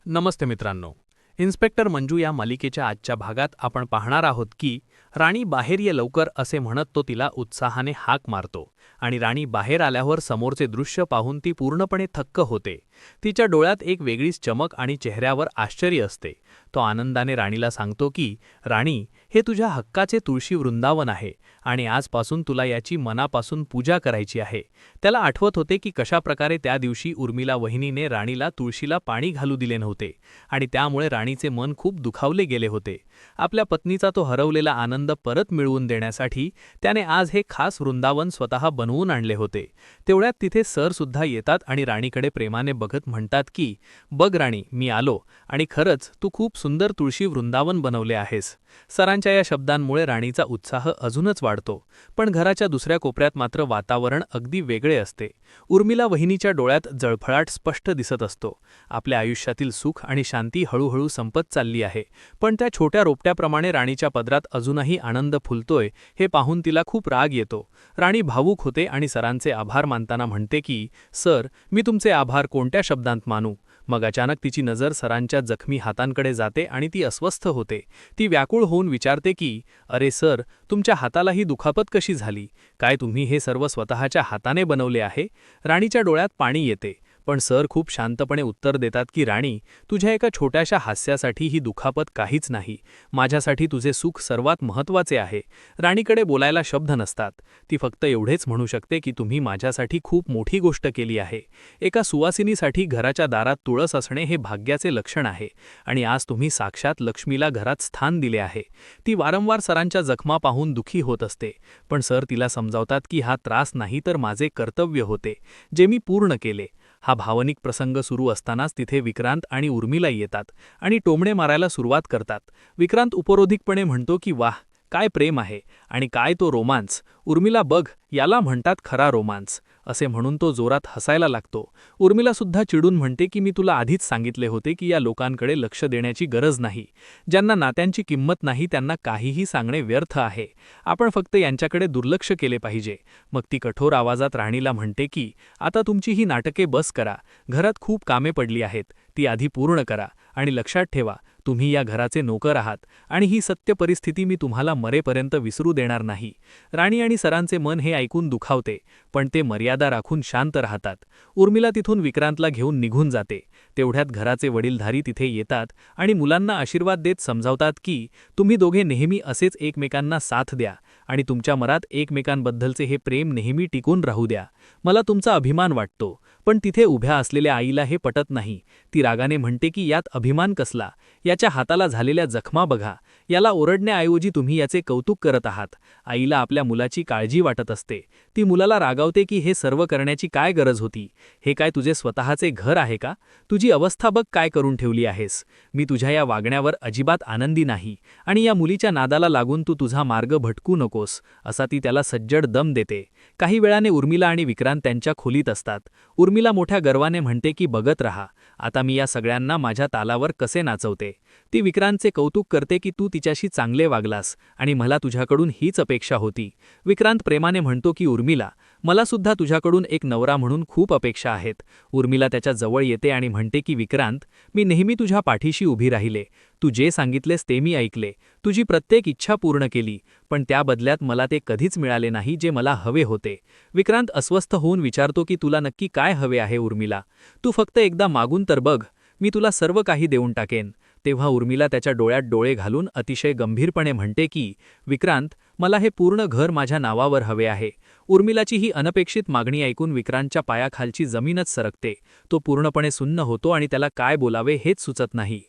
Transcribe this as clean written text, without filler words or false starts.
नमस्ते मित्रांनो. इन्स्पेक्टर मंजू या मालिकेच्या आजच्या भागात आपण पाहणार आहोत की राणी बाहेर ये लवकर असे म्हणत तो तिला उत्साहाने हाक मारतो आणि राणी बाहेर आल्यावर समोरचे दृश्य पाहून ती पूर्णपणे थक्क होते. तिच्या डोळ्यात एक वेगळीच चमक आणि चेहऱ्यावर आश्चर्य असते. तो आनंदाने राणीला सांगतो की राणी, हे तुझ्या हक्काचे तुळशी वृंदावन आहे आणि आजपासून तुला याची मनापासून पूजा करायची आहे. त्याला आठवत होते की कशाप्रकारे त्या दिवशी उर्मिला वहिनीने राणीला तुळशीला पाणी घालू दिले नव्हते आणि त्यामुळे राणीचे मन खूप दुखावले गेले होते. आपल्या पत्नीचा तो हरवलेला आनंद परत मिळवून देण्यासाठी त्याने आज हे खास वृंदावन स्वतः बनवून आणले होते. तेवढ्यात तिथे सर सुद्धा येतात आणि राणीकडे प्रेमाने बघत म्हणतात की बघ राणी, मी आलो आणि खरंच तू खूप सुंदर तुळशी वृंदावन बनवले आहेस. सरांच्या या शब्दांमुळे राणीचा उत्साह अजूनच वाढतो. पण घराच्या दुसऱ्या कोपऱ्यात मात्र वातावरण अगदी वेगळे असते. उर्मिला वहिनीच्या डोळ्यात जळफळाट स्पष्ट दिसत असतो. आपल्या आयुष्यातील सुख आणि शांती हळूहळू संपत चालली आहे, पण त्या छोट्या रोपट्याप्रमाणे राणीच्या पदरात अजूनही आनंद फुलतोय हे पाहून तिला खूप राग येतो. राणी भावूक होते आणि सरांचे आभार मानताना म्हणते की सर, मी तुमचे आभार कोणत्या शब्दांत मानू. मग अचानक तिची नजर सरांच्या जखमी हातांकडे जाते आणि ती अस्वस्थ होते. ती व्याकुळ होऊन विचारते की अरे सर, तुमच्या हातालाही दुखापत कशी झाली? काय तुम्ही हे सर्व स्वतःच्या हाताने बनवले आहे? राणीच्या डोळ्यात पाणी येते, पण सर खूप शांतपणे उत्तर देतात की राणी, तुझ्या एका छोट्याशा हास्यासाठी ही दुखापत काहीच नाही. माझ्यासाठी तुझे सुख सर्वात महत्त्वाचे आहे. राणीकडे बोलायला शब्द नसतात. ती फक्त एवढेच म्हणू शकते की तुम्ही माझ्यासाठी खूप मोठी गोष्ट केली आहे. एका सुवासिनीसाठी घराच्या दारात तुळस असणे हे भाग्याचे लक्षण आहे आणि आज तुम्ही साक्षात लक्ष्मीला घरात स्थान दिले आहे. ती वारंवार सरांच्या जखमा पाहून दुःखी होत असते, पण सर तिला समजावतात की हा त्रास नाही तर माझे कर्तव्य होते, जे मी पूर्ण केले. हा भावनिक प्रसंग सुरू असतानाच तिथे विक्रांत आणि उर्मिला येतात आणि टोमणे मारायला सुरुवात करतात. विक्रांत उपरोधिकपणे म्हणतो की वाह, काय प्रेम आहे आणि काय तो रोमांस. उर्मिला, बघ, याला म्हणतात खरा रोमांस, असे म्हणून तो जोरात हसायला लागतो. उर्मिला सुद्धा चिडून म्हणते की मी तुला आधीच सांगितले होते की या लोकांकडे लक्ष देण्याची गरज नाही. ज्यांना नात्यांची किंमत नाही त्यांना काहीही सांगणे व्यर्थ आहे. आपण फक्त यांच्याकडे दुर्लक्ष केले पाहिजे. मग ती कठोर आवाजात राणीला म्हणते की आता तुमची ही नाटके बस करा. घरात खूप कामे पडली आहेत, ती आधी पूर्ण करा आणि लक्षात ठेवा, तुम्ही या घराचे नोकर आहात आणि ही सत्य परिस्थिती मी तुम्हाला मरेपर्यंत विसरू देणार नाही. राणी आणि सरांचे मन हे ऐकून दुखावते, पण ते मर्यादा राखून शांत राहतात. उर्मिला तिथून विक्रांतला घेऊन निघून जाते. तेवढ्यात घराचे वडीलधारी तिथे येतात आणि मुलांना आशीर्वाद देत समजावतात की तुम्ही दोघे नेहमी असेच एकमेकांना साथ द्या आणि तुमच्या मनात एकमेकांबद्दलचे हे प्रेम नेहमी टिकून राहू द्या. मला तुमचा अभिमान वाटतो. पण तिथे उभ्या असलेल्या आईला हे पटत नाही. ती रागाने म्हणते की यात अभिमान कसला? याच्या हाताला झालेल्या जखमा बघा. याला ओरडण्याऐवजी तुम्ही याचे कौतुक करत आहात. आईला आपल्या मुलाची काळजी वाटत असते. ती मुलाला रागावते की हे सर्व करण्याची काय गरज होती? हे काय तुझे स्वतःचे घर आहे का? तुझी अवस्था बघ काय करून ठेवली आहेस. मी तुझ्या या वागण्यावर अजिबात आनंदी नाही आणि या मुलीच्या नादाला लागून तू तुझा मार्ग भटकू नकोस, असा ती त्याला सज्जड दम देते. काही वेळाने उर्मिला आणि विक्रांत त्यांच्या खोलीत असतात. उर्मिला मोठ्या गर्वाने म्हणते की बघत रहा, आता मी या सगळ्यांना माझ्या तालावर कसे नाचवते. ती विक्रांतचे कौतुक करते की तू तिच्याशी चांगले वागलास आणि मला तुझ्याकडून हीच अपेक्षा होती. विक्रांत प्रेमाने म्हणतो की उर्मिला, मला सुद्धा तुझ्याकडून एक नवरा म्हणून खूप अपेक्षा आहेत. उर्मिला त्याच्या जवळ येते आणि म्हणते की विक्रांत, मी नेहमी तुझ्या पाठीशी उभी राहिले. तू जे सांगितलेस ते मी ऐकले. तुझी प्रत्येक इच्छा पूर्ण केली, पण त्या बदल्यात मला ते कधीच मिळाले नाही जे मला हवे होते. विक्रांत अस्वस्थ होऊन विचारतो की तुला नक्की काय हवे आहे उर्मिला? तू फक्त एकदा मागून तर बघ, मी तुला सर्व काही देऊन टाकेन. तेव्हा उर्मिला त्याच्या डोळ्यात डोळे घालून अतिशय गंभीरपणे म्हणते की विक्रांत, मला हे पूर्ण घर माझ्या नावावर हवे आहे. उर्मिलाची ही अनपेक्षित मागणी ऐकून विक्रांतच्या पायाखालची जमीनच सरकते. तो पूर्णपणे सुन्न होतो आणि त्याला काय बोलावे हेच सुचत नाही.